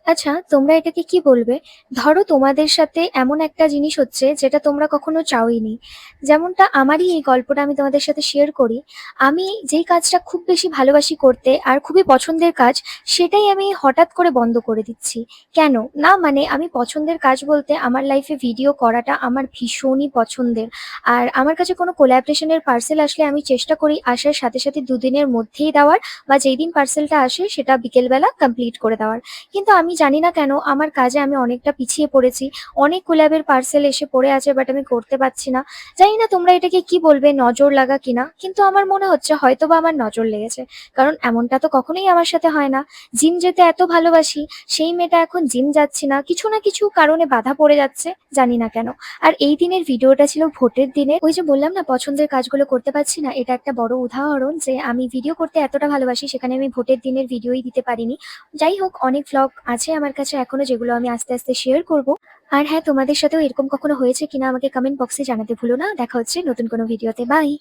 আচ্ছা, তোমরা এটাকে কি বলবে? ধরো তোমাদের সাথে এমন একটা জিনিস হচ্ছে যেটা তোমরা কখনো চাওইনি। যেমনটা আমারই এই গল্পটা আমি তোমাদের সাথে শেয়ার করি। আমি যেই কাজটা খুব বেশি ভালোবাসি করতে আর খুবই পছন্দের কাজ, সেটাই আমি হঠাৎ করে বন্ধ করে দিচ্ছি। কেন? না মানে আমি পছন্দের কাজ বলতে আমার লাইফে ভিডিও করাটা আমার ভীষণই পছন্দের। আর আমার কাছে কোনো কোলাবরেশনের পার্সেল আসলে আমি চেষ্টা করি আসার সাথে সাথে ২ দিনের মধ্যেই দেওয়ার, বা যেই দিন পার্সেলটা আসে সেটা বিকেলবেলা কমপ্লিট করে দেওয়ার। কিন্তু আমি জানি না কেন আমার কাজে আমি অনেকটা পিছিয়ে পড়েছি। অনেক কোল্যাবের পার্সেল এসে পড়ে আছে, বাট আমি করতে পারছি না। জানি না তোমরা এটাকে কি বলবে, নজর লাগা কিনা? কিন্তু আমার মনে হচ্ছে হয়তোবা আমার নজর লেগেছে। কারণ এমনটা তো কখনোই আমার সাথে হয় না। জিম যেতে এত ভালোবাসি, সেই মেয়েটা এখন জিম যাচ্ছি না। কিছু না কিছু কারণে বাধা পড়ে যাচ্ছে, জানি না কেন। আর এই দিনের ভিডিওটা ছিল ভোটের দিনে। ওই যে বললাম না পছন্দের কাজগুলো করতে পারছি না, এটা একটা বড় উদাহরণ যে আমি ভিডিও করতে এতটা ভালোবাসি সেখানে আমি ভোটের দিনের ভিডিওই দিতে পারিনি। যাই হোক, অনেক ভ্লগ আছে আমার কাছে এখনো যেগুলো আমি আস্তে আস্তে শেয়ার করব। আর হ্যাঁ, তোমাদের সাথেও এরকম কখনো হয়েছে কিনা আমাকে কমেন্ট বক্সে জানাতে ভুলো না। দেখা হচ্ছে নতুন কোনো ভিডিওতে। বাই।